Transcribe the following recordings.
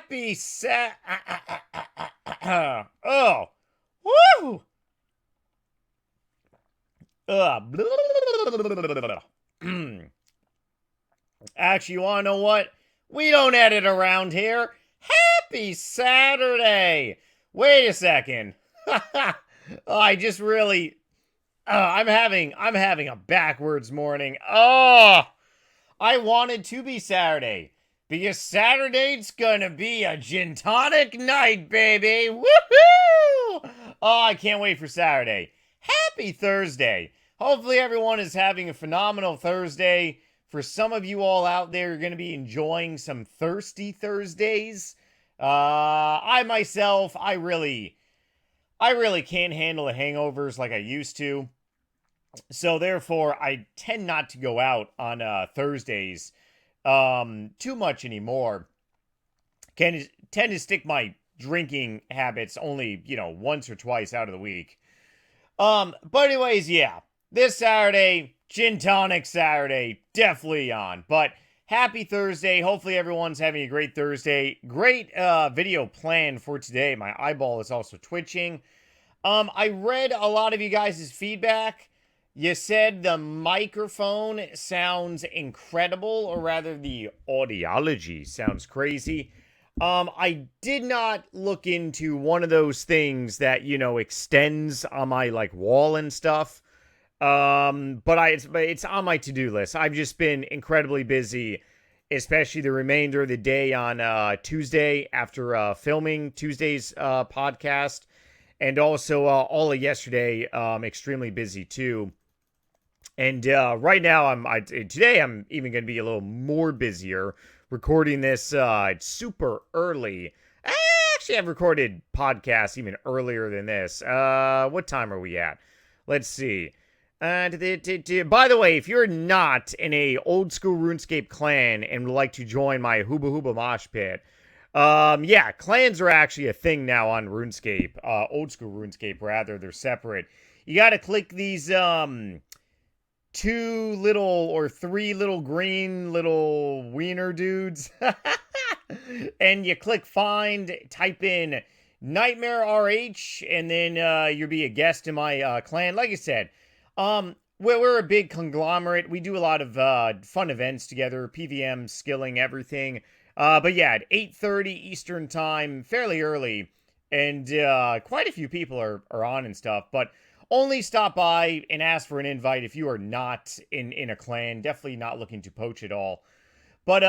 Happy oh. Woo! Actually, you want to know what? We don't edit around here. Happy Saturday! Wait a second. I just really I'm having a backwards morning. Oh, I wanted to be Saturday because Saturday's gonna be a gin tonic night, baby. Woohoo! Oh, I can't wait for Saturday. Happy Thursday. Hopefully everyone is having a phenomenal Thursday. For some of you all out there, you're going to be enjoying some Thirsty Thursdays. I myself, I really can't handle the hangovers like I used to. So therefore, I tend not to go out on Thursdays too much anymore. Tend to stick my drinking habits only, once or twice out of the week. But anyways, yeah. This Saturday, Gin Tonic Saturday, definitely on. But happy Thursday. Hopefully everyone's having a great Thursday. Great video plan for today. My eyeball is also twitching. I read a lot of you guys' feedback. You said the microphone sounds incredible, or rather the audiology sounds crazy. I did not look into one of those things that, extends on my, wall and stuff. But it's on my to-do list. I've just been incredibly busy, especially the remainder of the day on Tuesday after filming Tuesday's podcast, and also all of yesterday. Extremely busy too. And right now, today I'm even going to be a little more busier. Recording this super early. Actually, I've recorded podcasts even earlier than this. What time are we at? Let's see. By the way, if you're not in a old school RuneScape clan and would like to join my Hooba Hooba Mosh Pit, yeah, clans are actually a thing now on RuneScape. Old school RuneScape, rather. They're separate. You gotta click these, 2 little or 3 little green little wiener dudes. And you click find, type in NightmareRH, and then you'll be a guest in my clan. Like I said, we're a big conglomerate. We do a lot of fun events together, PVM, skilling, everything. But yeah, at 8:30 Eastern time, fairly early, and quite a few people are on and stuff, but only stop by and ask for an invite if you are not in a clan. Definitely not looking to poach at all. But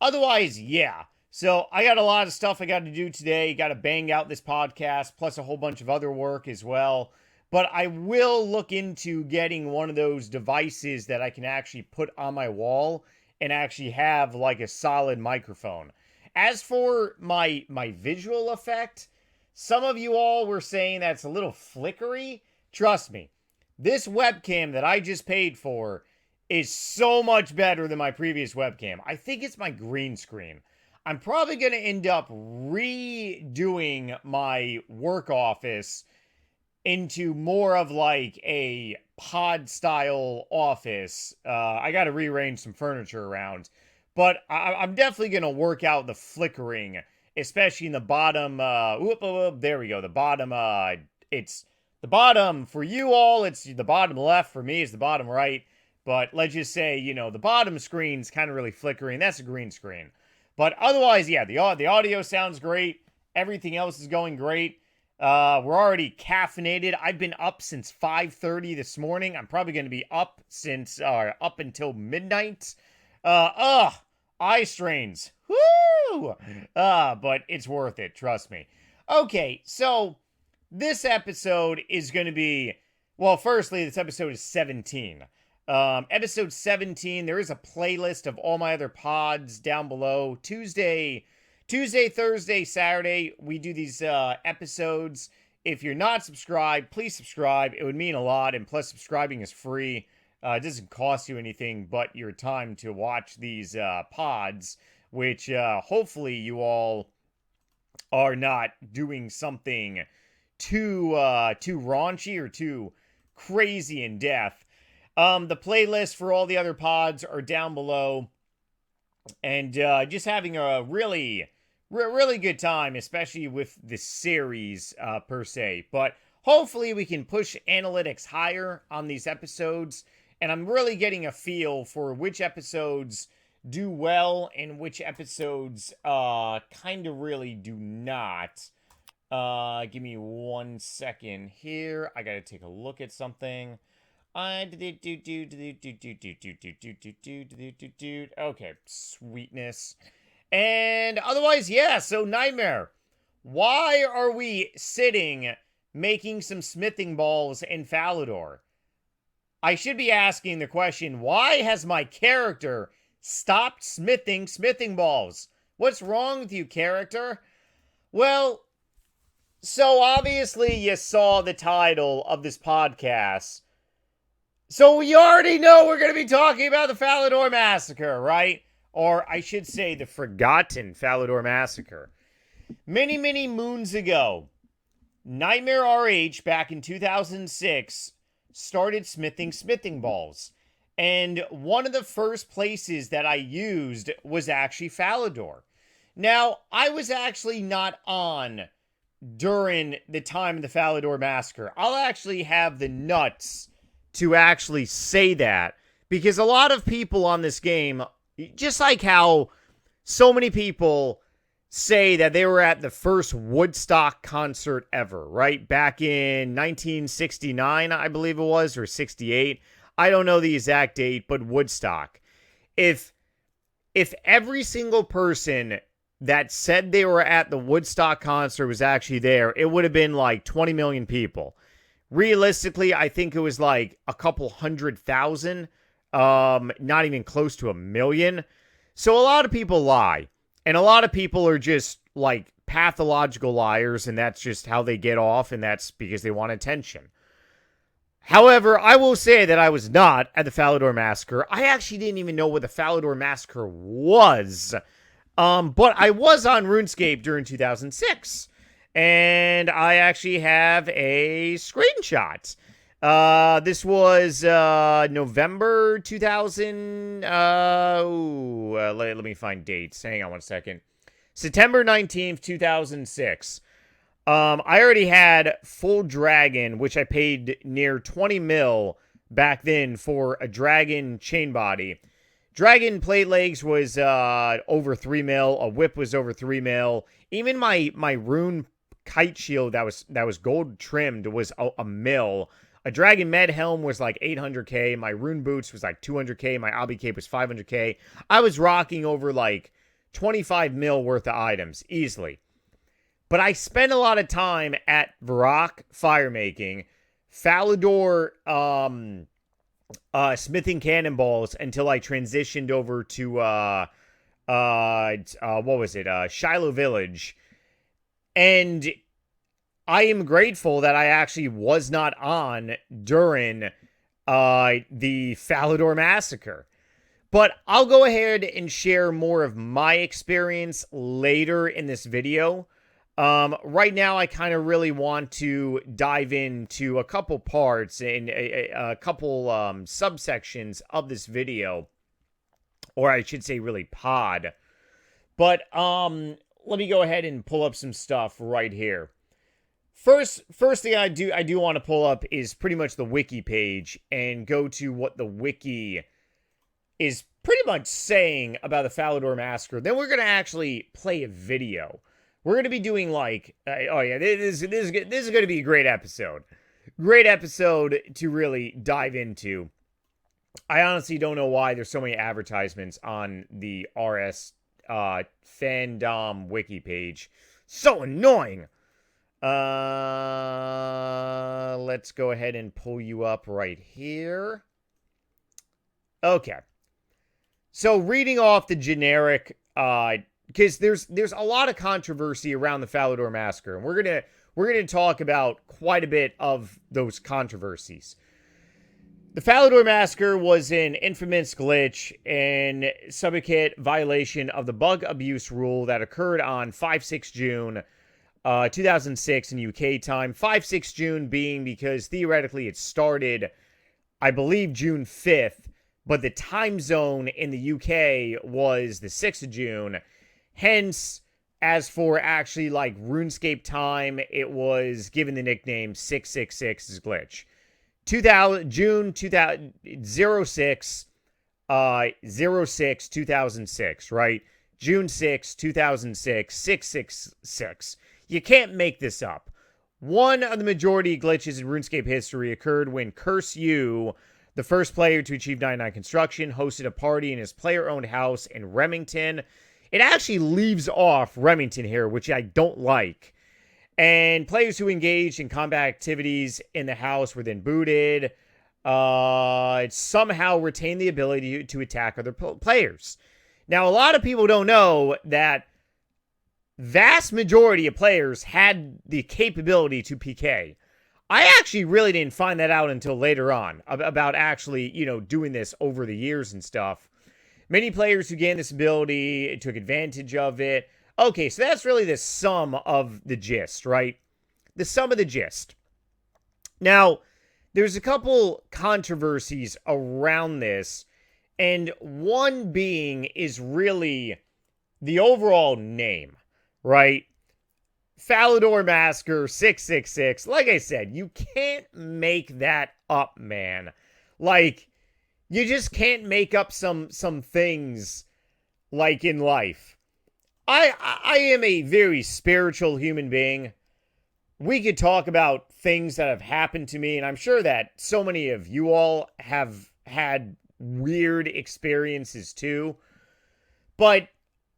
otherwise, yeah. So I got a lot of stuff I got to do today. Got to bang out this podcast, plus a whole bunch of other work as well. But I will look into getting one of those devices that I can actually put on my wall and actually have like a solid microphone. As for my visual effect, some of you all were saying that's a little flickery. Trust me, this webcam that I just paid for is so much better than my previous webcam. I think it's my green screen. I'm probably going to end up redoing my work office into more of like a pod style office. I got to rearrange some furniture around, but I'm definitely going to work out the flickering, especially in the bottom. There we go. The bottom, it's the bottom for you all. It's the bottom left. For me, it's the bottom right. But let's just say, the bottom screen's kind of really flickering. That's a green screen. But otherwise, yeah, the audio sounds great. Everything else is going great. We're already caffeinated. I've been up since 5:30 this morning. I'm probably going to be up up until midnight. Eye strains. Woo! But it's worth it. Trust me. Okay, so this episode is going to be, well, firstly, this episode is 17. Episode 17, there is a playlist of all my other pods down below. Tuesday, Thursday, Saturday, we do these episodes. If you're not subscribed, please subscribe. It would mean a lot, and plus subscribing is free. It doesn't cost you anything but your time to watch these pods, which hopefully you all are not doing something too raunchy or too crazy in depth. The playlist for all the other pods are down below. And just having a really, really good time, especially with the series per se. But hopefully we can push analytics higher on these episodes. And I'm really getting a feel for which episodes do well and which episodes kind of really do not. Give me 1 second here. I gotta take a look at something. Okay, sweetness. And otherwise, yeah, so Nightmare. Why are we sitting making some smithing balls in Falador? I should be asking the question, why has my character stopped smithing balls? What's wrong with you, character? Well, so obviously you saw the title of this podcast. So we already know we're going to be talking about the Falador Massacre, right? Or I should say the forgotten Falador Massacre. Many, many moons ago, NightmareRH back in 2006 started smithing balls. And one of the first places that I used was actually Falador. Now, I was actually not on during the time of the Falador Massacre. I'll actually have the nuts to actually say that, because a lot of people on this game, just like how so many people say that they were at the first Woodstock concert ever, right? Back in 1969, I believe it was, or 68. I don't know the exact date, but Woodstock. If every single person that said they were at the Woodstock concert was actually there, it would have been like 20 million people. Realistically, I think it was like a couple 100,000, not even close to 1 million. So a lot of people lie, and a lot of people are just like pathological liars, and that's just how they get off, and that's because they want attention. However, I will say that I was not at the Falador Massacre. I actually didn't even know what the Falador Massacre was. But I was on RuneScape during 2006. And I actually have a screenshot. This was November 2000. Let me find dates. Hang on 1 second. September 19th, 2006. I already had full dragon, which I paid near 20 mil back then for a dragon chain body. Dragon plate legs was over 3 mil. A whip was over 3 mil. Even my rune kite shield that was gold trimmed was a mil. A dragon med helm was like 800k. My rune boots was like 200k. My obby cape was 500k. I was rocking over like 25 mil worth of items easily. But I spent a lot of time at Varrock firemaking, Falador smithing cannonballs until I transitioned over to what was it? Shiloh Village. And I am grateful that I actually was not on during the Falador Massacre. But I'll go ahead and share more of my experience later in this video. Right now, I kind of really want to dive into a couple parts and a couple subsections of this video, or I should say really pod. But let me go ahead and pull up some stuff right here. First thing I do want to pull up is pretty much the wiki page and go to what the wiki is pretty much saying about the Falador Massacre. Then we're going to actually play a video. We're going to be doing like, oh yeah, this is going to be a great episode. Great episode to really dive into. I honestly don't know why there's so many advertisements on the RS fandom wiki page. So annoying. Let's go ahead and pull you up right here. Okay. So reading off the generic, because there's a lot of controversy around the Falador Massacre, and we're gonna talk about quite a bit of those controversies. The Falador Massacre was an infamous glitch and subject violation of the bug abuse rule that occurred on 5-6 June 2006 in UK time. 5-6 June being because theoretically it started, I believe, June 5th, but the time zone in the UK was the 6th of June. Hence, as for actually like RuneScape time, it was given the nickname 666's glitch. 2000 June 2000 06 06 2006, right? June 6, 2006, 666. You can't make this up. One of the majority of glitches in RuneScape history occurred when Curse You, the first player to achieve 99 construction, hosted a party in his player-owned house in Remington. It actually leaves off Remington here, which I don't like. And players who engaged in combat activities in the house were then booted. Somehow retained the ability to attack other players. Now, a lot of people don't know that vast majority of players had the capability to PK. I actually really didn't find that out until later on about actually, doing this over the years and stuff. Many players who gained this ability took advantage of it. Okay, so that's really the sum of the gist, right? The sum of the gist. Now, there's a couple controversies around this, and one being is really the overall name, right? Falador Massacre 666. Like I said, you can't make that up, man. Like, you just can't make up some things like in life. I am a very spiritual human being. We could talk about things that have happened to me, and I'm sure that so many of you all have had weird experiences too. But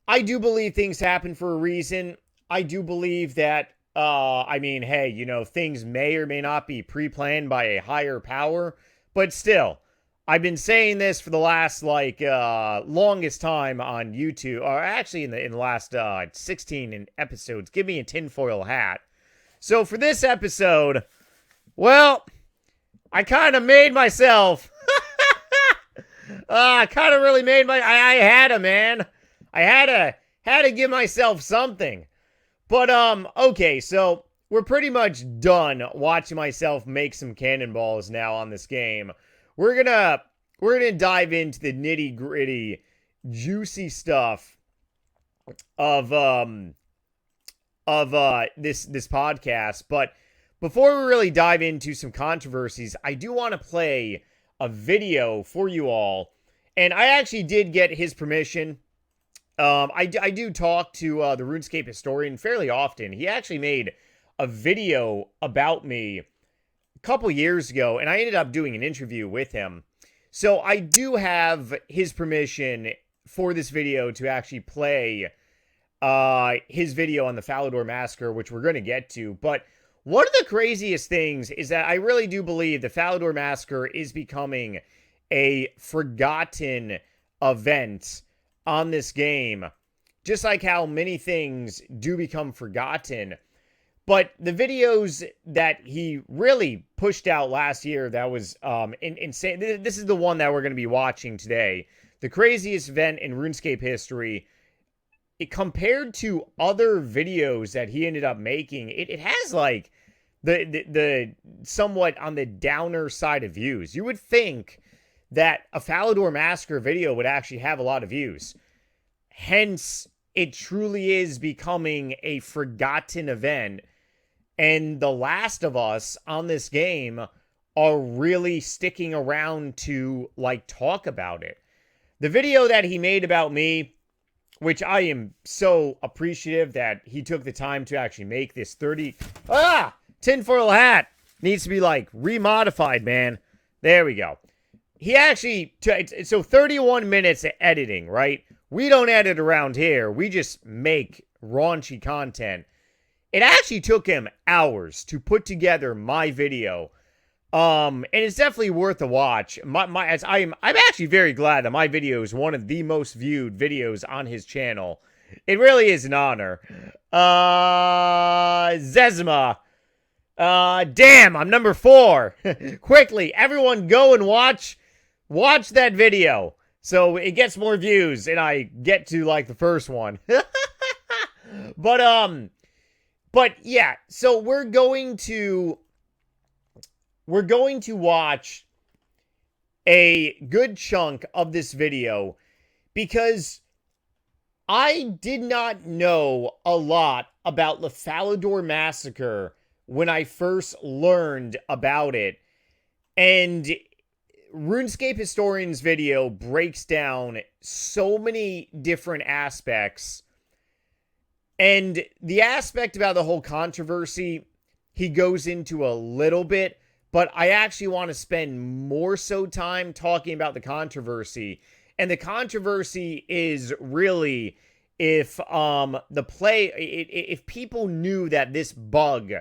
I do believe things happen for a reason. I do believe that, hey, things may or may not be pre-planned by a higher power, but still, I've been saying this for the last, longest time on YouTube, or actually in the last 16 episodes. Give me a tinfoil hat. So for this episode, well, I kind of made myself. I kind of really made I had to, man. I had to give myself something. But, okay, so we're pretty much done watching myself make some cannonballs now on this game. We're gonna dive into the nitty-gritty, juicy stuff of this podcast. But before we really dive into some controversies, I do want to play a video for you all. And I actually did get his permission. I do talk to the RuneScape historian fairly often. He actually made a video about me a couple years ago, and I ended up doing an interview with him. So I do have his permission for this video to actually play his video on the Falador Massacre, which we're going to get to. But one of the craziest things is that I really do believe the Falador Massacre is becoming a forgotten event on this game, just like how many things do become forgotten. But the videos that he really pushed out last year, that was insane. This is the one that we're going to be watching today. The craziest event in RuneScape history. It compared to other videos that he ended up making, it has like the somewhat on the downer side of views. You would think that a Falador Massacre video would actually have a lot of views. Hence, it truly is becoming a forgotten event. And The Last of Us on this game are really sticking around to, talk about it. The video that he made about me, which I am so appreciative that he took the time to actually make this tinfoil hat needs to be, remodified, man. There we go. He actually, so 31 minutes of editing, right? We don't edit around here. We just make raunchy content. It actually took him hours to put together my video. And it's definitely worth a watch. I'm actually very glad that my video is one of the most viewed videos on his channel. It really is an honor. Zezima. Damn, I'm number 4. Quickly, everyone go and watch that video. So it gets more views and I get to the first one. But yeah, so we're going to watch a good chunk of this video because I did not know a lot about the Falador Massacre when I first learned about it. And RuneScape Historian's video breaks down so many different aspects. And the aspect about the whole controversy, he goes into a little bit, but I actually want to spend more so time talking about the controversy. And the controversy is really if if people knew that this bug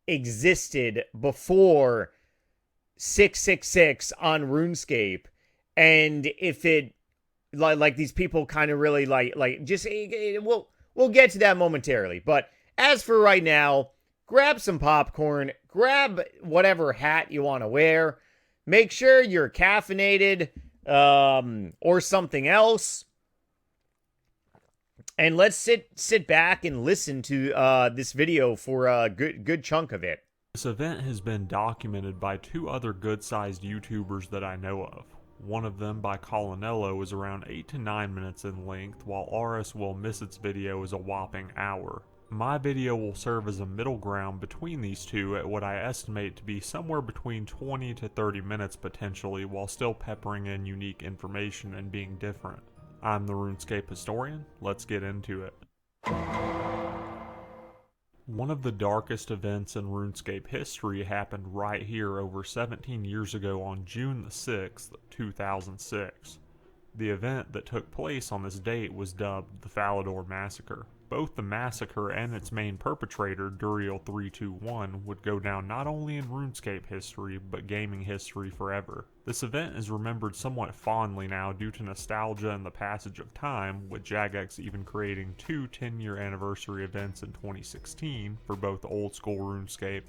existed before 666 on RuneScape, and if it like these people kind of really just we'll get to that momentarily. But as for right now, grab some popcorn, grab whatever hat you want to wear, make sure you're caffeinated or something else, and let's sit back and listen to this video for a good chunk of it. This event has been documented by two other good-sized YouTubers that I know of. One of them, by Colinello, is around 8 to 9 minutes in length, while RS Will Miss Its video is a whopping hour. My video will serve as a middle ground between these two at what I estimate to be somewhere between 20 to 30 minutes potentially, while still peppering in unique information and being different. I'm the RuneScape Historian. Let's get into it. One of the darkest events in RuneScape history happened right here over 17 years ago on June the 6th, 2006. The event that took place on this date was dubbed the Falador Massacre. Both the massacre and its main perpetrator, Duriel321, would go down not only in RuneScape history, but gaming history forever. This event is remembered somewhat fondly now due to nostalgia and the passage of time, with Jagex even creating two 10-year anniversary events in 2016 for both old school RuneScape.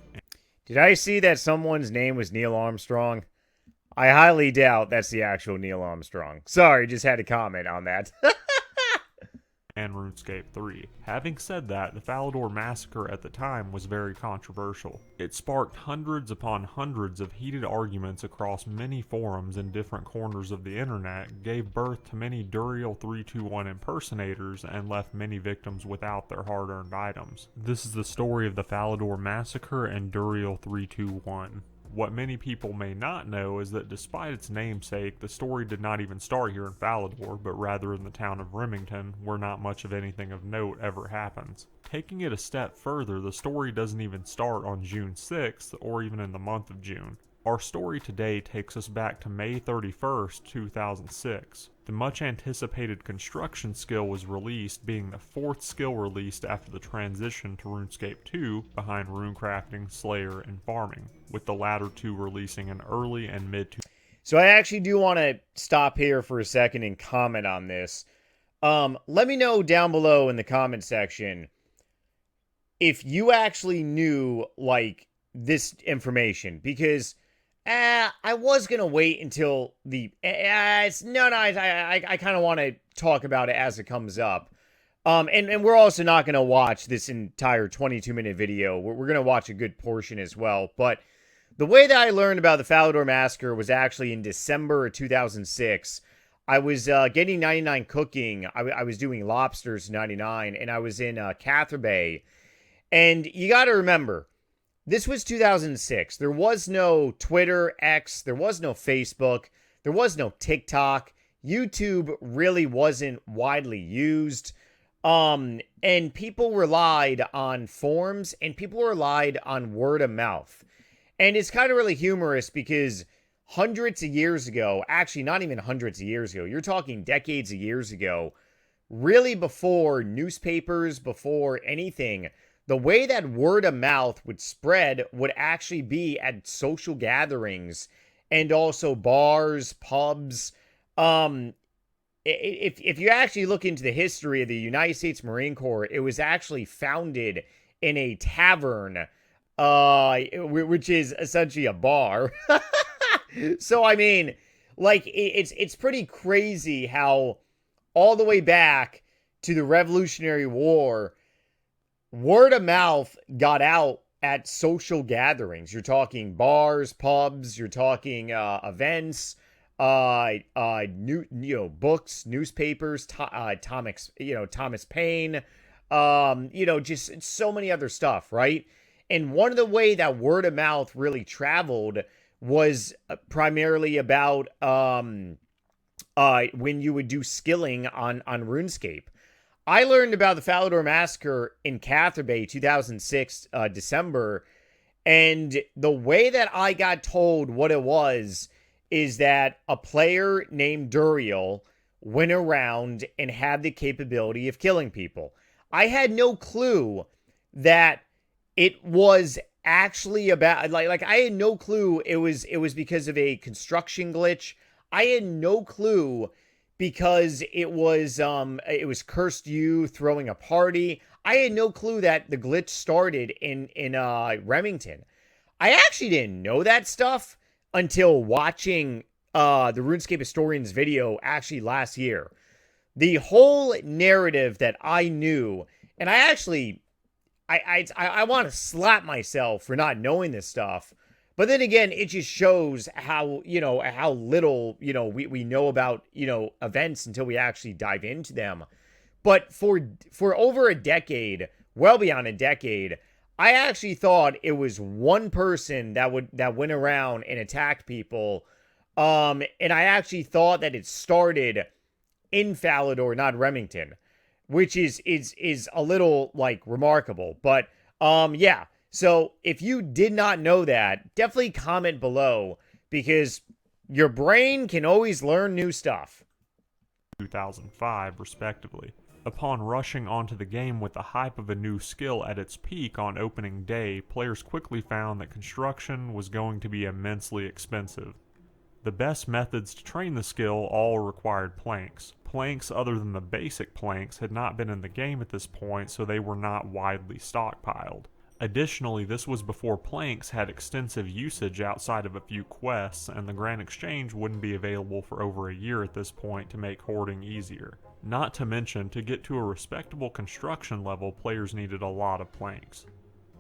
Did I see that someone's name was Neil Armstrong? I highly doubt that's the actual Neil Armstrong. Sorry, just had to comment on that. And RuneScape 3. Having said that, the Falador Massacre at the time was very controversial. It sparked hundreds upon hundreds of heated arguments across many forums in different corners of the internet, gave birth to many Duriel321 impersonators, and left many victims without their hard-earned items. This is the story of the Falador Massacre and Duriel321. What many people may not know is that despite its namesake, the story did not even start here in Falador, but rather in the town of Remington, where not much of anything of note ever happens. Taking it a step further, the story doesn't even start on June 6th, or even in the month of June. Our story today takes us back to May 31st, 2006. The much anticipated construction skill was released, being the fourth skill released after the transition to RuneScape 2 behind runecrafting, slayer, and farming, with the latter two releasing in early and mid. So I actually do want to stop here for a second and comment on this. Let me know down below in the comment section if you actually knew like this information, because I was going to wait until the... I kind of want to talk about it as it comes up. And we're also not going to watch this entire 22-minute video. We're going to watch a good portion as well. But the way that I learned about the Falador Massacre was actually in December of 2006. I was getting 99 cooking. I was doing lobsters 99, and I was in Cather Bay. And you got to remember... This was 2006. There was no Twitter, X, there was no Facebook, there was no TikTok. YouTube really wasn't widely used. And people relied on forums, and people relied on word of mouth. And it's kind of really humorous because hundreds of years ago, actually not even hundreds of years ago, you're talking decades of years ago, really before newspapers, before anything, the way that word of mouth would spread would actually be at social gatherings and also bars, pubs. If you actually look into the history of the United States Marine Corps, it was actually founded in a tavern, which is essentially a bar. So, I mean, like, it's pretty crazy how all the way back to the Revolutionary War, word of mouth got out at social gatherings. You're talking bars, pubs, you're talking events, books, newspapers, Thomas Paine, just so many other stuff, right? And one of the way that word of mouth really traveled was primarily about when you would do skilling on RuneScape. I learned about the Falador Massacre in Cather Bay, 2006, December, and the way that I got told what it was is that a player named Duriel went around and had the capability of killing people. I had no clue that it was actually about like I had no clue it was because of a construction glitch. I had no clue because it was Cursed You throwing a party. I had no clue that the glitch started in Remington. I actually didn't know that stuff until watching the RuneScape Historian's video actually last year. The whole narrative that I knew, and I want to slap myself for not knowing this stuff. But then again, it just shows how little we know about events until we actually dive into them. But for over a decade, well beyond a decade, I actually thought it was one person that went around and attacked people. And I actually thought that it started in Falador, not Remington, which is a little like remarkable. But yeah. So if you did not know that, definitely comment below because your brain can always learn new stuff. 2005, respectively. Upon rushing onto the game with the hype of a new skill at its peak on opening day, players quickly found that construction was going to be immensely expensive. The best methods to train the skill all required planks. Planks other than the basic planks had not been in the game at this point, so they were not widely stockpiled. Additionally, this was before planks had extensive usage outside of a few quests, and the Grand Exchange wouldn't be available for over a year at this point to make hoarding easier. Not to mention, to get to a respectable construction level, players needed a lot of planks.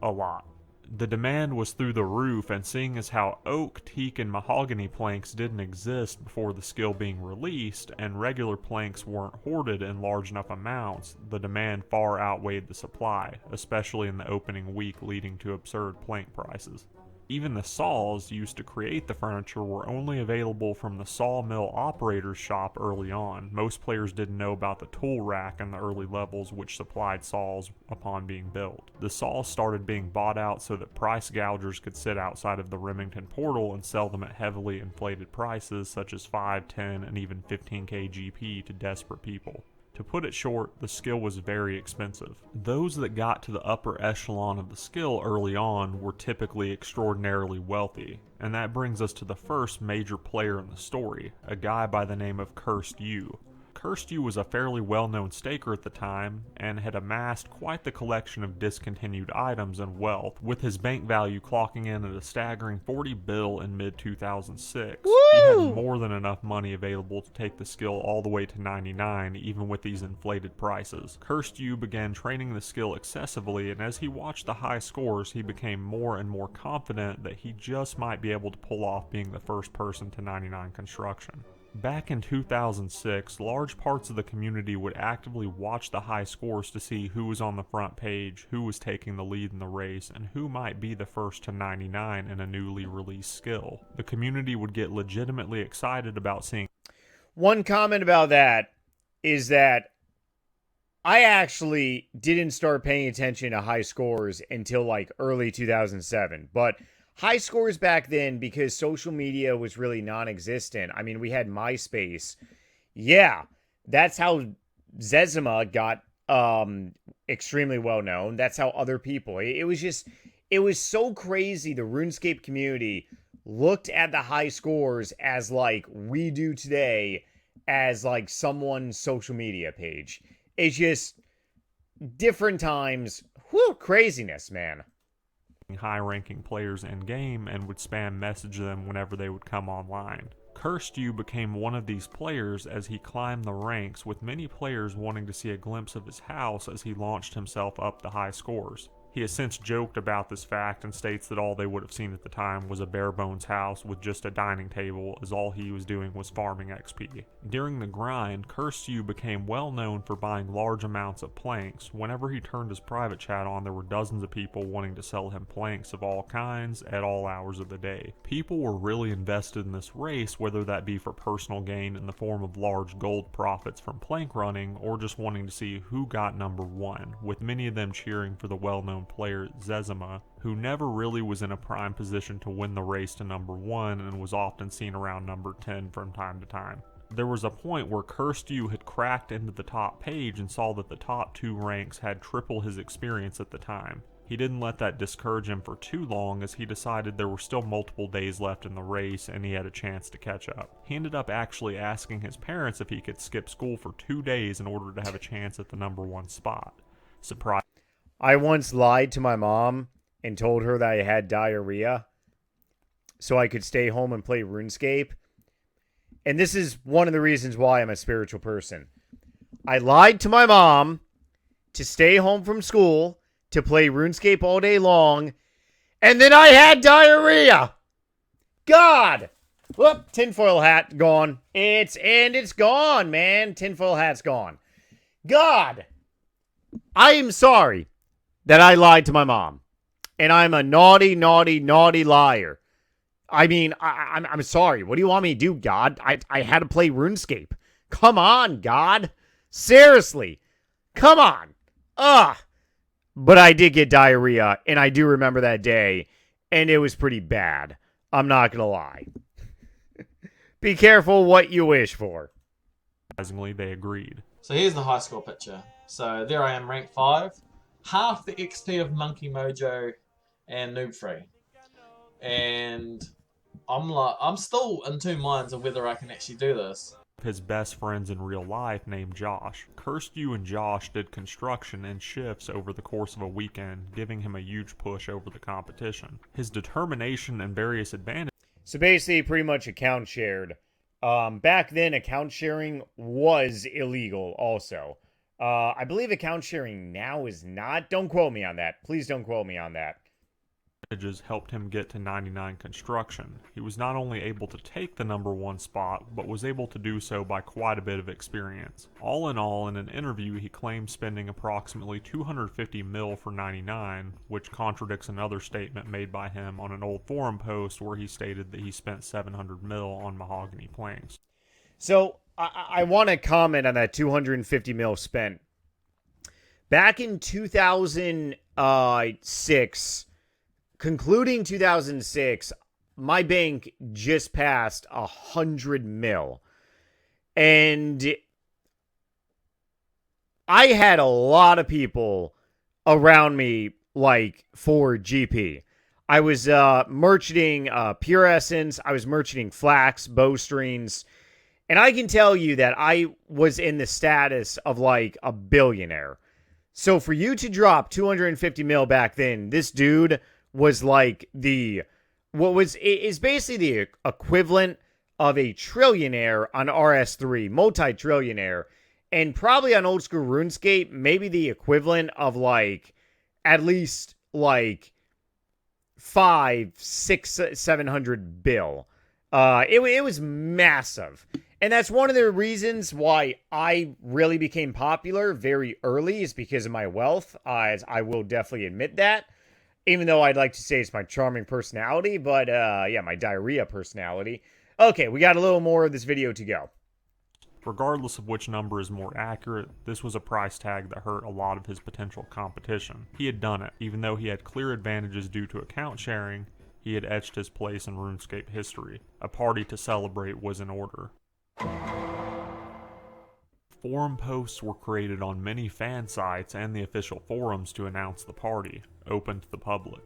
A lot. The demand was through the roof, and seeing as how oak, teak, and mahogany planks didn't exist before the skill being released, and regular planks weren't hoarded in large enough amounts, the demand far outweighed the supply, especially in the opening week leading to absurd plank prices. Even the saws used to create the furniture were only available from the sawmill operator's shop early on. Most players didn't know about the tool rack in the early levels, which supplied saws upon being built. The saws started being bought out so that price gougers could sit outside of the Remington portal and sell them at heavily inflated prices such as 5, 10, and even 15k GP to desperate people. To put it short, the skill was very expensive. Those that got to the upper echelon of the skill early on were typically extraordinarily wealthy, and that brings us to the first major player in the story, a guy by the name of Cursed You. Cursed You was a fairly well-known staker at the time, and had amassed quite the collection of discontinued items and wealth, with his bank value clocking in at a staggering 40 bill in mid-2006. He had more than enough money available to take the skill all the way to 99, even with these inflated prices. Cursed You began training the skill excessively, and as he watched the high scores, he became more and more confident that he just might be able to pull off being the first person to 99 construction. Back in 2006, large parts of the community would actively watch the high scores to see who was on the front page, who was taking the lead in the race, and who might be the first to 99 in a newly released skill. The community would get legitimately excited about seeing. One comment about that is that I actually didn't start paying attention to high scores until like early 2007, but high scores back then, because social media was really non-existent. I mean, we had MySpace. Yeah, that's how Zezima got extremely well known. That's how other people. It was so crazy. The RuneScape community looked at the high scores as like we do today, as like someone's social media page. It's just different times. Whew, craziness, man. High-ranking players in-game and would spam message them whenever they would come online. Cursed You became one of these players as he climbed the ranks, with many players wanting to see a glimpse of his house as he launched himself up the high scores. He has since joked about this fact and states that all they would have seen at the time was a bare-bones house with just a dining table, as all he was doing was farming XP. During the grind, Cursed You became well known for buying large amounts of planks. Whenever he turned his private chat on, there were dozens of people wanting to sell him planks of all kinds at all hours of the day. People were really invested in this race, whether that be for personal gain in the form of large gold profits from plank running, or just wanting to see who got number 1, with many of them cheering for the well-known player Zezima, who never really was in a prime position to win the race to number 1 and was often seen around number 10 from time to time. There was a point where Cursed You had cracked into the top page and saw that the top 2 ranks had triple his experience at the time. He didn't let that discourage him for too long, as he decided there were still multiple days left in the race and he had a chance to catch up. He ended up actually asking his parents if he could skip school for 2 days in order to have a chance at the number 1 spot. Surprise. I once lied to my mom and told her that I had diarrhea so I could stay home and play RuneScape. And this is one of the reasons why I'm a spiritual person. I lied to my mom to stay home from school to play RuneScape all day long, and then I had diarrhea. God! Whoop, tinfoil hat gone. It's gone, man. Tinfoil hat's gone. God! I am sorry that I lied to my mom. And I'm a naughty, naughty, naughty liar. I mean, I'm sorry. What do you want me to do, God? I had to play RuneScape. Come on, God. Seriously. Come on. Ugh. But I did get diarrhea, and I do remember that day, and it was pretty bad. I'm not going to lie. Be careful what you wish for. Surprisingly, they agreed. So here's the high score picture. So there I am, rank 5. Half the XP of Monkey Mojo and Noob Free. And I'm still in 2 minds of whether I can actually do this. His best friends in real life named Josh. Cursed You and Josh did construction and shifts over the course of a weekend, giving him a huge push over the competition. His determination and various advantages. So basically, pretty much account shared. Back then, account sharing was illegal also. I believe account sharing now is not. Don't quote me on that. Please don't quote me on that. Helped him get to 99 construction. He was not only able to take the number 1 spot, but was able to do so by quite a bit of experience. All in all, in an interview, he claimed spending approximately 250 mil for 99, which contradicts another statement made by him on an old forum post where he stated that he spent 700 mil on mahogany planks. So, I want to comment on that 250 mil spent. Back in 2006, concluding 2006, my bank just passed 100 mil. And I had a lot of people around me, like, for GP. I was merchanting Pure Essence. I was merchanting Flax, Bowstrings. And I can tell you that I was in the status of, like, a billionaire. So for you to drop 250 mil back then, this dude was like is basically the equivalent of a trillionaire on RS3, multi-trillionaire, and probably on old school RuneScape, maybe the equivalent of like at least like 500, 600, 700 bill. It was massive. And that's one of the reasons why I really became popular very early, is because of my wealth. As I will definitely admit that. Even though I'd like to say it's my charming personality, but yeah, my diarrhea personality. Okay, we got a little more of this video to go. Regardless of which number is more accurate, this was a price tag that hurt a lot of his potential competition. He had done it. Even though he had clear advantages due to account sharing, he had etched his place in RuneScape history. A party to celebrate was in order. Forum posts were created on many fan sites and the official forums to announce the party, open to the public.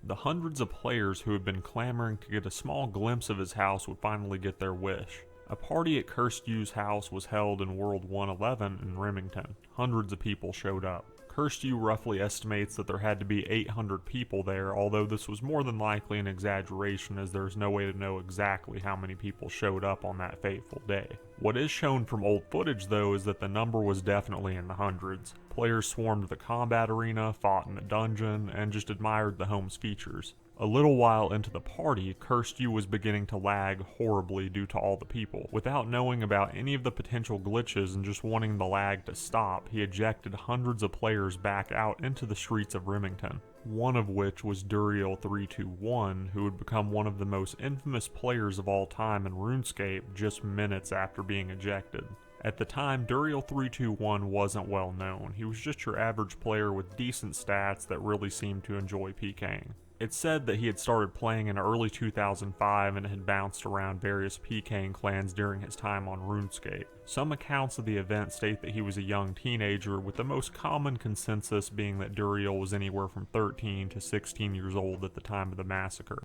The hundreds of players who had been clamoring to get a small glimpse of his house would finally get their wish. A party at Cursed You's house was held in World 111 in Remington. Hundreds of people showed up. Cursed You roughly estimates that there had to be 800 people there, although this was more than likely an exaggeration, as there is no way to know exactly how many people showed up on that fateful day. What is shown from old footage, though, is that the number was definitely in the hundreds. Players swarmed the combat arena, fought in the dungeon, and just admired the home's features. A little while into the party, Cursed You was beginning to lag horribly due to all the people. Without knowing about any of the potential glitches and just wanting the lag to stop, he ejected hundreds of players back out into the streets of Remington. One of which was Duriel321, who would become one of the most infamous players of all time in RuneScape just minutes after being ejected. At the time, Duriel321 wasn't well known. He was just your average player with decent stats that really seemed to enjoy PKing. It's said that he had started playing in early 2005 and had bounced around various PKing clans during his time on RuneScape. Some accounts of the event state that he was a young teenager, with the most common consensus being that Duriel was anywhere from 13 to 16 years old at the time of the massacre.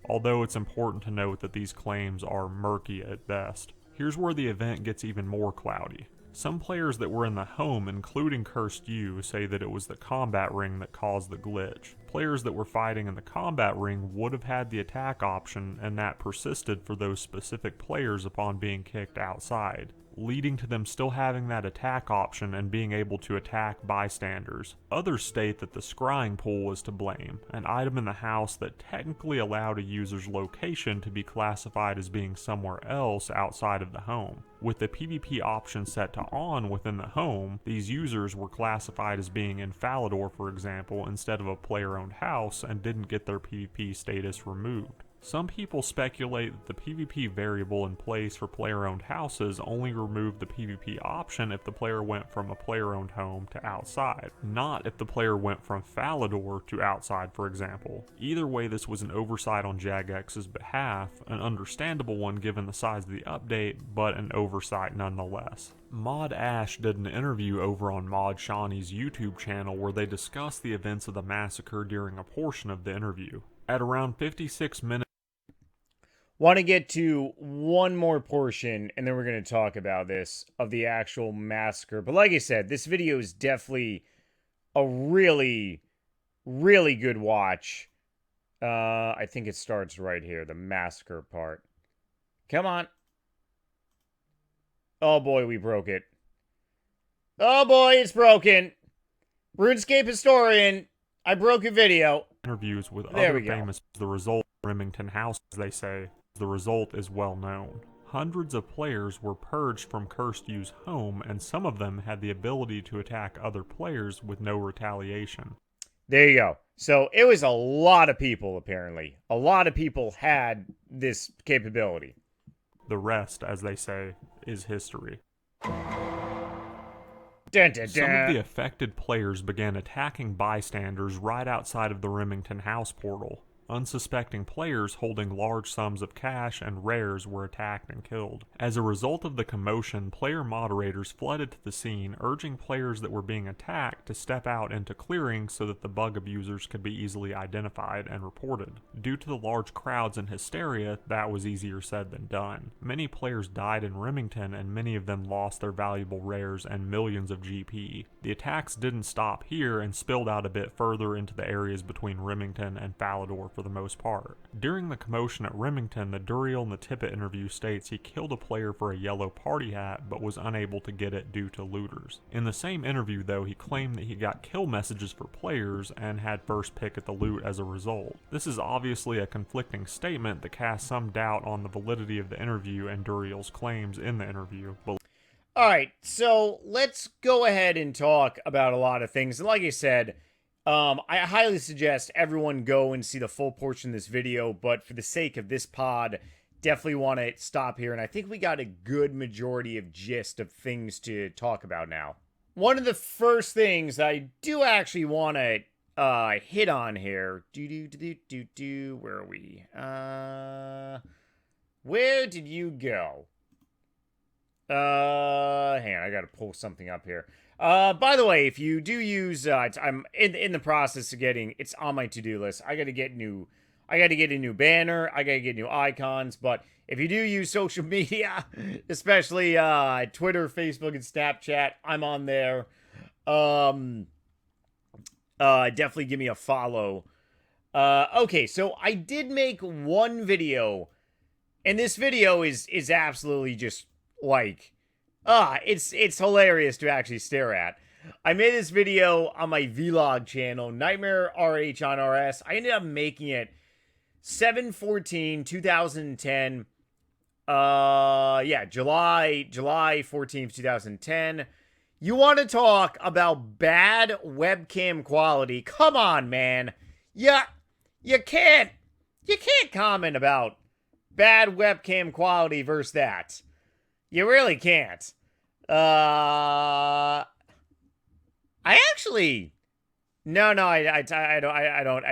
Although it's important to note that these claims are murky at best. Here's where the event gets even more cloudy. Some players that were in the home, including Cursed You, say that it was the combat ring that caused the glitch. Players that were fighting in the combat ring would have had the attack option, and that persisted for those specific players upon being kicked outside, leading to them still having that attack option and being able to attack bystanders. Others state that the scrying pool was to blame, an item in the house that technically allowed a user's location to be classified as being somewhere else outside of the home. With the PvP option set to on within the home, these users were classified as being in Falador, for example, instead of a player-owned house, and didn't get their PvP status removed. Some people speculate that the PvP variable in place for player-owned houses only removed the PvP option if the player went from a player-owned home to outside, not if the player went from Falador to outside, for example. Either way, this was an oversight on Jagex's behalf, an understandable one given the size of the update, but an oversight nonetheless. Mod Ash did an interview over on Mod Shawnee's YouTube channel where they discussed the events of the massacre during a portion of the interview. At around 56 minutes, Want to get to one more portion, and then we're going to talk about this, of the actual massacre. But like I said, this video is definitely a really, really good watch. I think it starts right here, the massacre part. Come on. Oh boy, we broke it. Oh boy, it's broken. RuneScape historian, I broke your video. Interviews with There other we go. famous, the result, Remington House, as they say. The result is well known. Hundreds of players were purged from Cursed You's home, and some of them had the ability to attack other players with no retaliation. There you go. So it was a lot of people, apparently. A lot of people had this capability. The rest, as they say, is history. Dun, dun, Some of dun. the affected players began attacking bystanders right outside of the Remington House portal. Unsuspecting players holding large sums of cash and rares were attacked and killed. As a result of the commotion, player moderators flooded to the scene, urging players that were being attacked to step out into clearings so that the bug abusers could be easily identified and reported. Due to the large crowds and hysteria, that was easier said than done. Many players died in Remington, and many of them lost their valuable rares and millions of GP. The attacks didn't stop here and spilled out a bit further into the areas between Remington and Falador for the most part. During the commotion at Remington, the Duriel in the Tippett interview states he killed a player for a yellow party hat but was unable to get it due to looters. In the same interview, though, he claimed that he got kill messages for players and had first pick at the loot as a result. This is obviously a conflicting statement that casts some doubt on the validity of the interview and Duriel's claims in the interview. But All right, so let's go ahead and talk about a lot of things. And like I said, I highly suggest everyone go and see the full portion of this video, but for the sake of this pod, definitely want to stop here. And I think we got a good majority of gist of things to talk about now. One of the first things I do actually want to hit on here. Where are we? Where did you go? Hang on, I gotta pull something up here. By the way, if you do use, I'm in the process of getting, it's on my to-do list. I gotta get a new banner. I gotta get new icons. But if you do use social media, especially Twitter, Facebook, and Snapchat, I'm on there. Definitely give me a follow. Okay, so I did make one video, and this video is absolutely just like, it's hilarious to actually stare at. I made this video on my vlog channel, NightmareRH on RS. I ended up making it 7/14/2010. Yeah, July 14th, 2010. You want to talk about bad webcam quality? Come on, man. Yeah, you can't comment about bad webcam quality versus that. You really can't. I actually, no, I don't.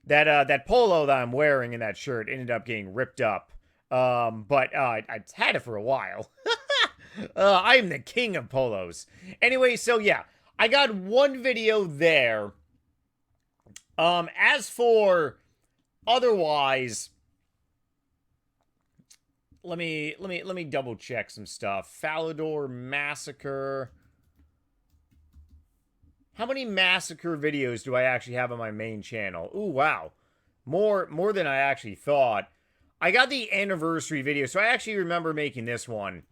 That polo that I'm wearing in that shirt ended up getting ripped up. But I had it for a while. I'm the king of polos. Anyway, so yeah, I got one video there. As for otherwise, let me double check some stuff. Falador Massacre. How many Massacre videos do I actually have on my main channel? Ooh, wow. More than I actually thought. I got the anniversary video, so I actually remember making this one.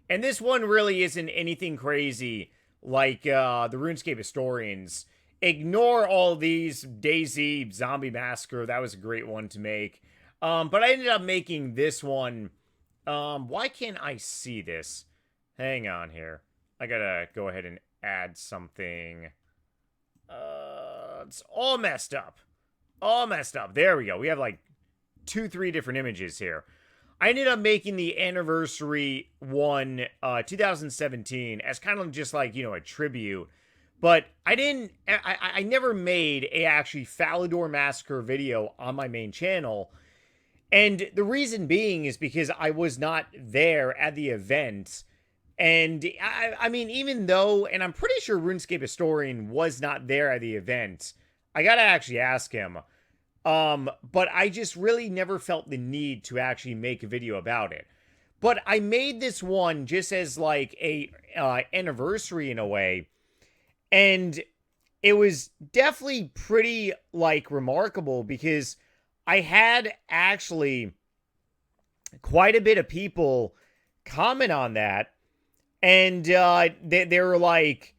And this one really isn't anything crazy like the RuneScape historians. Ignore all these DayZ Zombie Massacre. That was a great one to make. But I ended up making this one. Why can't I see this? Hang on here. I gotta go ahead and add something. It's all messed up. All messed up. There we go. We have like 2-3 different images here. I ended up making the anniversary one, 2017, as kind of just like, a tribute. But I never made a actually Falador Massacre video on my main channel. And the reason being is because I was not there at the event. And I mean, even though, and I'm pretty sure RuneScape historian was not there at the event, I gotta actually ask him. But I just really never felt the need to actually make a video about it. But I made this one just as like a anniversary in a way. And it was definitely pretty like remarkable because I had actually quite a bit of people comment on that. And they were like,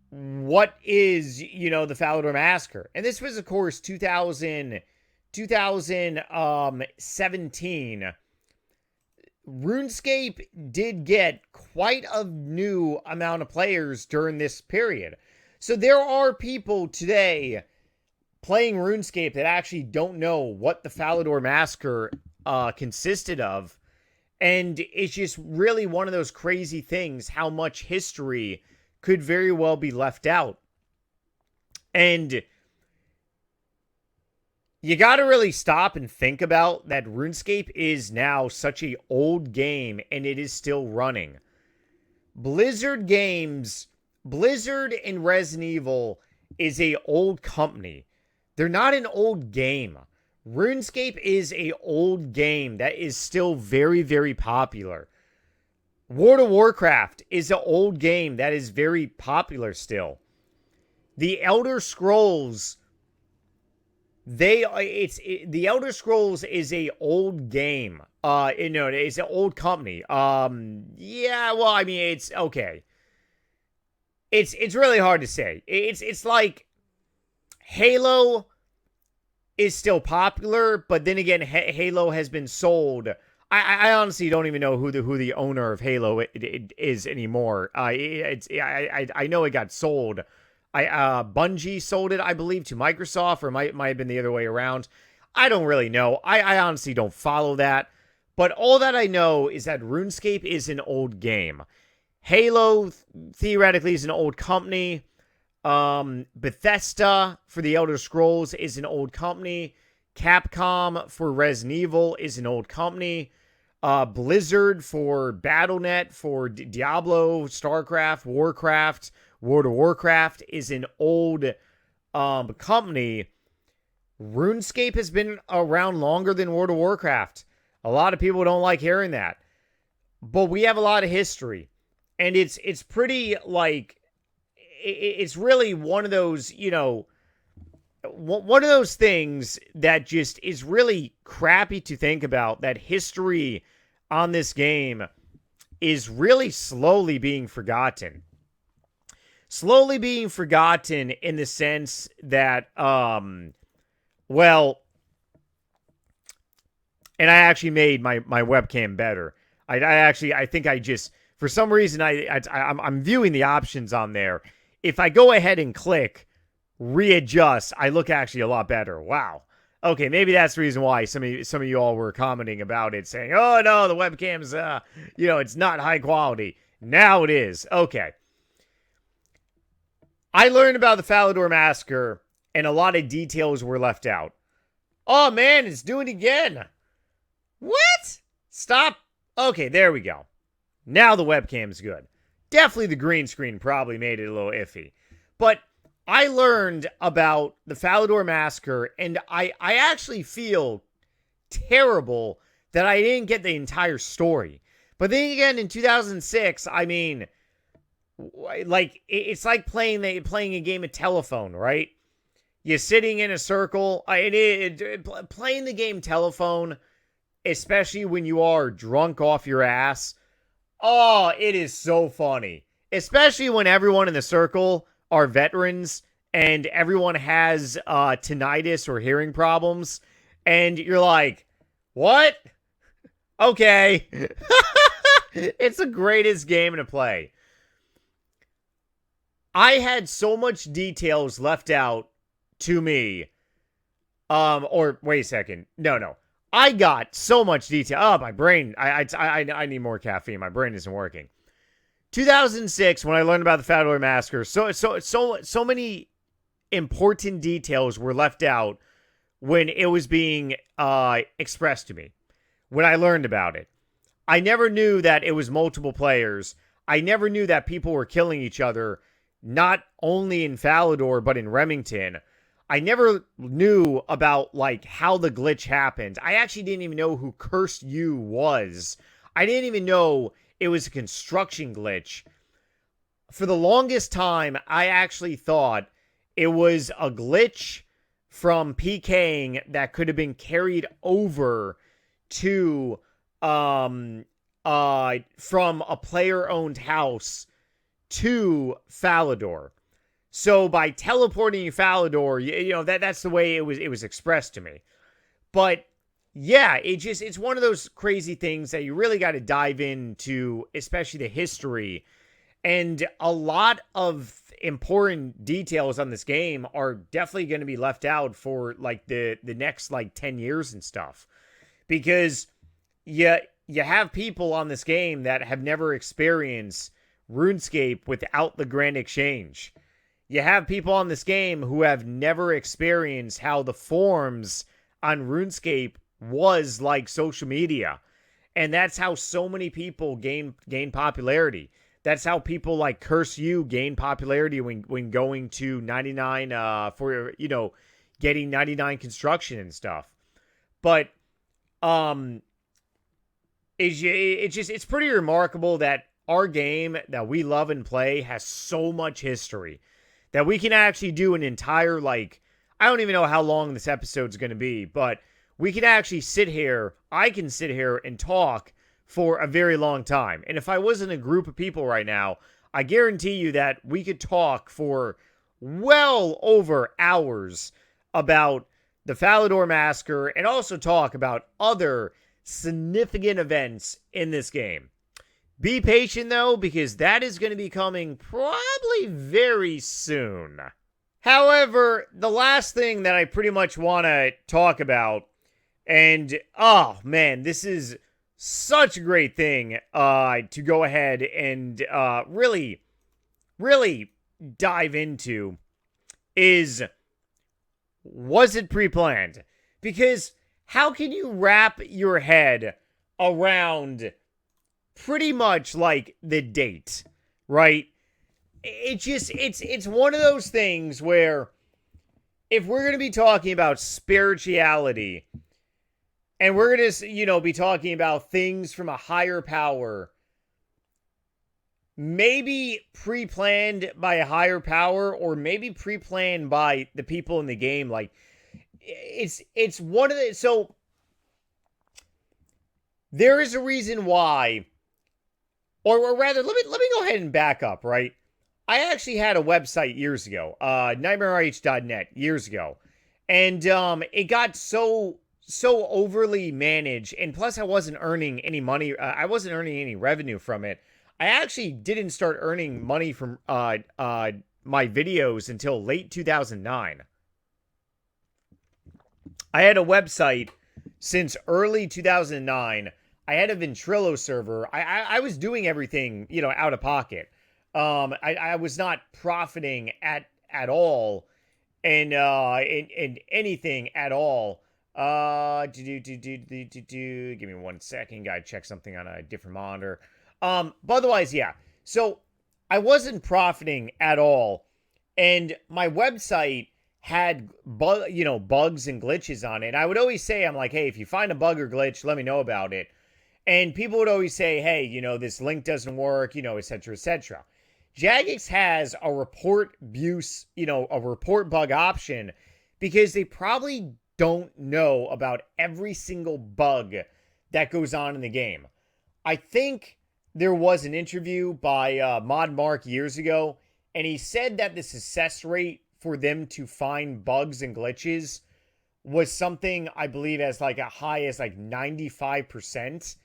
what is, the Falador Massacre? And this was, of course, 2017. RuneScape did get quite a new amount of players during this period. So there are people today playing RuneScape that actually don't know what the Falador Massacre consisted of. And it's just really one of those crazy things, how much history could very well be left out. And you got to really stop and think about that RuneScape is now such an old game and it is still running. Blizzard Games, Blizzard and Resident Evil is an old company. They're not an old game. RuneScape is an old game that is still very, very popular. World of Warcraft is an old game that is very popular still. The Elder Scrolls, the Elder Scrolls is an old game. It's an old company. Yeah, well, I mean, it's okay. It's really hard to say. It's like Halo is still popular, but then again, Halo has been sold. I honestly don't even know who the owner of Halo is anymore. I know it got sold. Bungie sold it, I believe, to Microsoft, or might have been the other way around. I don't really know. I honestly don't follow that. But all that I know is that RuneScape is an old game. Halo theoretically is an old company. Bethesda for the Elder Scrolls is an old company. Capcom for Resident Evil is an old company. Blizzard for Battle.net, for Diablo, StarCraft, Warcraft, World of Warcraft is an old company. RuneScape has been around longer than World of Warcraft. A lot of people don't like hearing that. But we have a lot of history. And it's pretty like... It's really one of those, one of those things that just is really crappy to think about, that history on this game is really slowly being forgotten. Slowly being forgotten in the sense that, well, and I actually made my webcam better. I think I just, for some reason, I'm viewing the options on there. If I go ahead and click readjust, I look actually a lot better. Wow. Okay, maybe that's the reason why some of you all were commenting about it, saying, "Oh no, the webcam's, it's not high quality." Now it is. Okay. I learned about the Falador Massacre, and a lot of details were left out. Oh man, it's doing it again. What? Stop. Okay, there we go. Now the webcam's good. Definitely the green screen probably made it a little iffy. But I learned about the Falador Massacre, and I actually feel terrible that I didn't get the entire story. But then again, in 2006, I mean, like, it's like playing a game of telephone, right? You're sitting in a circle. Playing the game telephone, especially when you are drunk off your ass, oh, it is so funny. Especially when everyone in the circle are veterans and everyone has tinnitus or hearing problems. And you're like, what? Okay. It's the greatest game to play. I had so much details left out to me. Or wait a second. No. I got so much detail. Oh, my brain. I need more caffeine. My brain isn't working. 2006, when I learned about the Falador Massacre, so many important details were left out when it was being expressed to me. When I learned about it, I never knew that it was multiple players. I never knew that people were killing each other, not only in Falador but in Remington. I never knew about, like, how the glitch happened. I actually didn't even know who Cursed You was. I didn't even know it was a construction glitch. For the longest time, I actually thought it was a glitch from PKing that could have been carried over to, from a player-owned house to Falador. So by teleporting Falador, that's the way it was expressed to me. But yeah, it's one of those crazy things that you really got to dive into, especially the history. And a lot of important details on this game are definitely going to be left out for like the next like 10 years and stuff. Because you have people on this game that have never experienced RuneScape without the Grand Exchange. You have people on this game who have never experienced how the forums on RuneScape was like social media. And that's how so many people gain popularity. That's how people like Curse You gain popularity when going to 99 for getting 99 construction and stuff. But it's pretty remarkable that our game that we love and play has so much history that we can actually do an entire, like, I don't even know how long this episode's going to be, but we can actually I can sit here and talk for a very long time. And if I was in a group of people right now, I guarantee you that we could talk for well over hours about the Falador Massacre and also talk about other significant events in this game. Be patient, though, because that is going to be coming probably very soon. However, the last thing that I pretty much want to talk about, and, oh, man, this is such a great thing to go ahead and really, really dive into, is, was it pre-planned? Because how can you wrap your head around pretty much like the date, right? It's one of those things where if we're going to be talking about spirituality and we're going to, be talking about things from a higher power, maybe pre-planned by a higher power or maybe pre-planned by the people in the game, like it's one of the, so there is a reason why or rather, let me go ahead and back up, right? I actually had a website years ago, NightmareRH.net years ago, and it got so overly managed, and plus I wasn't earning any money. I wasn't earning any revenue from it. I actually didn't start earning money from my videos until late 2009. I had a website since early 2009. I had a Ventrilo server. I was doing everything, out of pocket. I was not profiting at all in anything at all. Give me 1 second. Gotta check something on a different monitor. But otherwise, yeah. So I wasn't profiting at all, and my website had bugs and glitches on it. And I would always say, I'm like, hey, if you find a bug or glitch, let me know about it. And people would always say, hey, this link doesn't work, et cetera, et cetera. Jagex has a report abuse, a report bug option because they probably don't know about every single bug that goes on in the game. I think there was an interview by Mod Mark years ago, and he said that the success rate for them to find bugs and glitches was something, I believe, as like a high as like 95%.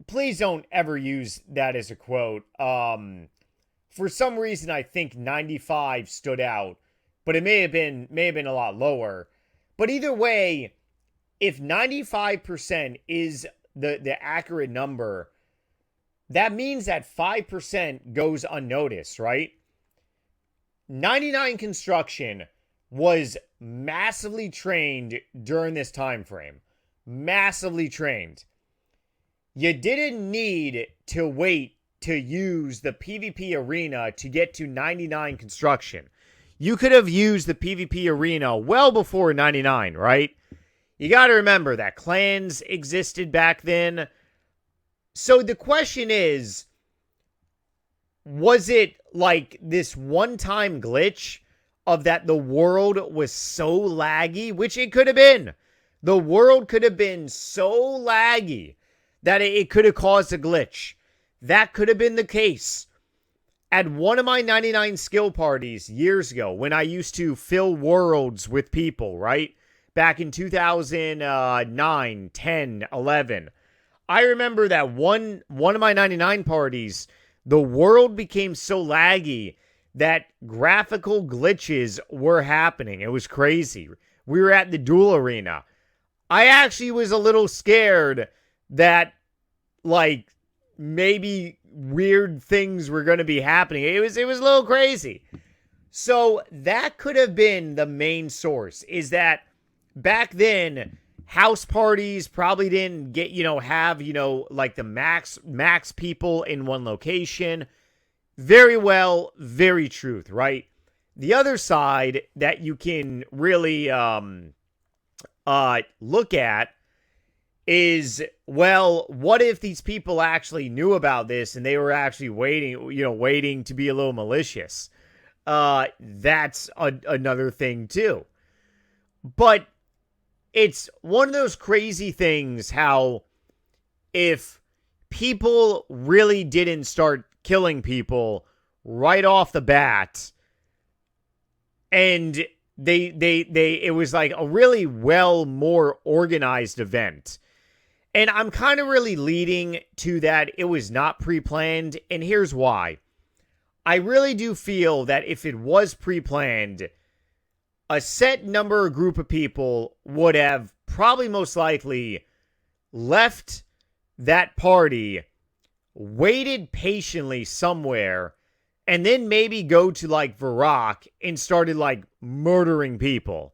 Please don't ever use that as a quote. For some reason, I think 95 stood out, but it may have been a lot lower. But either way, if 95% is the accurate number, that means that 5% goes unnoticed, right? 99 Construction was massively trained during this time frame. Massively trained. You didn't need to wait to use the PvP arena to get to 99 Construction. You could have used the PvP arena well before 99, right? You got to remember that clans existed back then. So the question is, was it like this one-time glitch of that the world was so laggy, which it could have been. The world could have been so laggy that it could have caused a glitch. That could have been the case. At one of my 99 skill parties years ago, when I used to fill worlds with people, right? Back in 2009, 10, 11. I remember that one of my 99 parties, the world became so laggy that graphical glitches were happening. It was crazy. We were at the duel arena. I actually was a little scared that, like, maybe weird things were going to be happening. It was a little crazy. So that could have been the main source, is that back then, house parties probably didn't get, have, like the max people in one location. Very well, very truth, right? The other side that you can really look at is, well, what if these people actually knew about this and they were actually waiting to be a little malicious? That's another thing too. But it's one of those crazy things how if people really didn't start killing people right off the bat, and it was like a really more organized event. And I'm kind of really leading to that it was not pre-planned, and here's why. I really do feel that if it was pre-planned, a set number or group of people would have probably most likely left that party, waited patiently somewhere, and then maybe go to like Varrock and started like murdering people.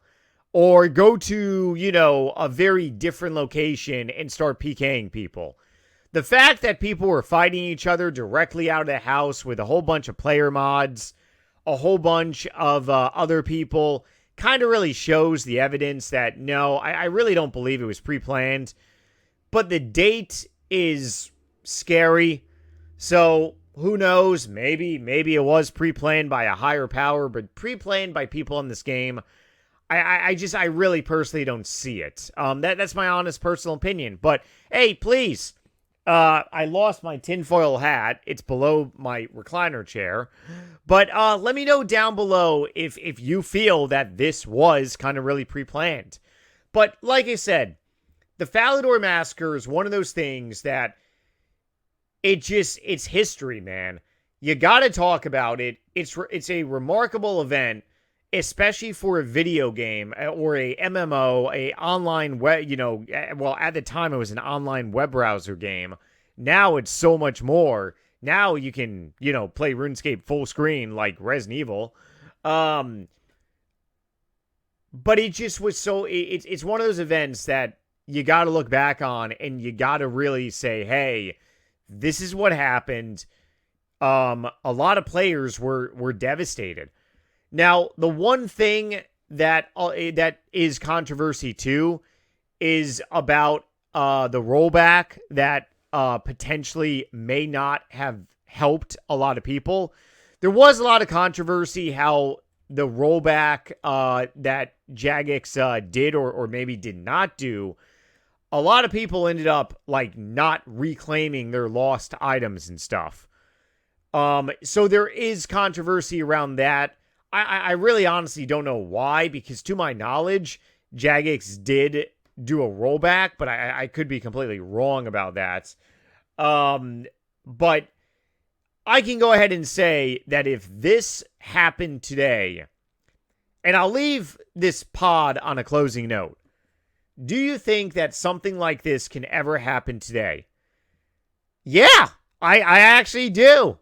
Or go to, a very different location and start PKing people. The fact that people were fighting each other directly out of the house with a whole bunch of player mods, a whole bunch of other people, kind of really shows the evidence that, no, I really don't believe it was pre-planned. But the date is scary. So, who knows? Maybe it was pre-planned by a higher power, but pre-planned by people in this game, I really personally don't see it. That's my honest personal opinion. But, hey, please, I lost my tinfoil hat. It's below my recliner chair. But let me know down below if you feel that this was kind of really pre-planned. But like I said, the Falador Massacre is one of those things that it's history, man. You got to talk about it. It's a remarkable event, especially for a video game or a MMO, a online web, well, at the time it was an online web browser game. Now it's so much more. Now you can, play RuneScape full screen like Resident Evil. But it just was so, it's one of those events that you got to look back on and you got to really say, hey, this is what happened. A lot of players were devastated. Now, the one thing that is controversy too is about the rollback that potentially may not have helped a lot of people. There was a lot of controversy how the rollback that Jagex did or maybe did not do. A lot of people ended up like not reclaiming their lost items and stuff. So there is controversy around that. I really honestly don't know why, because to my knowledge, Jagex did do a rollback, but I could be completely wrong about that. But I can go ahead and say that if this happened today, and I'll leave this pod on a closing note, do you think that something like this can ever happen today? Yeah, I actually do.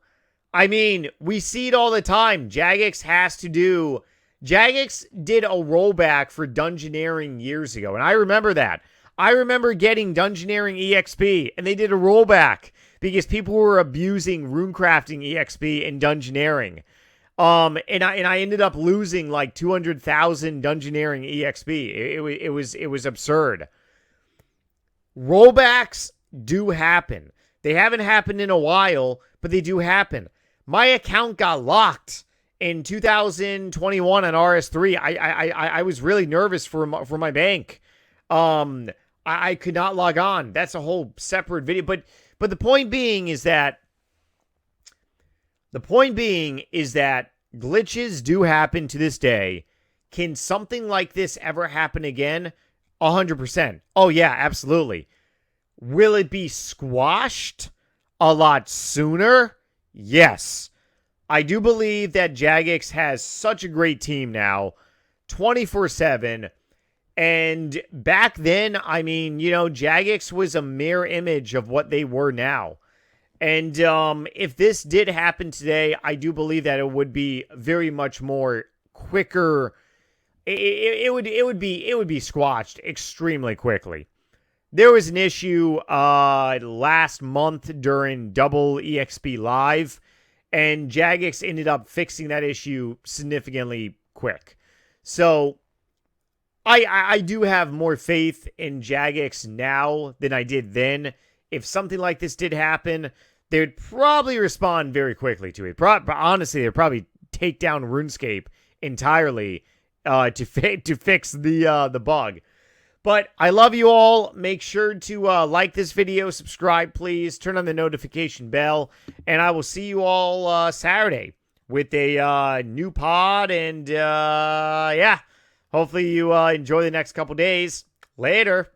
I mean, we see it all the time. Jagex did a rollback for Dungeoneering years ago, and I remember that. I remember getting Dungeoneering EXP, and they did a rollback because people were abusing runecrafting EXP in Dungeoneering. And I ended up losing like 200,000 Dungeoneering EXP. It was absurd. Rollbacks do happen. They haven't happened in a while, but they do happen. My account got locked in 2021 on RS3. I was really nervous for my bank. I could not log on. That's a whole separate video. But the point being is that glitches do happen to this day. Can something like this ever happen again? 100%. Oh yeah, absolutely. Will it be squashed a lot sooner? Yes. I do believe that Jagex has such a great team now, 24/7. And back then, I mean, Jagex was a mirror image of what they were now. And if this did happen today, I do believe that it would be very much more quicker. It would be squashed extremely quickly. There was an issue last month during Double EXP Live, and Jagex ended up fixing that issue significantly quick. So I do have more faith in Jagex now than I did then. If something like this did happen, they would probably respond very quickly to it. Honestly, they'd probably take down RuneScape entirely to fix the bug. But I love you all. Make sure to like this video, subscribe, please. Turn on the notification bell. And I will see you all Saturday with a new pod. And yeah, hopefully you enjoy the next couple days. Later.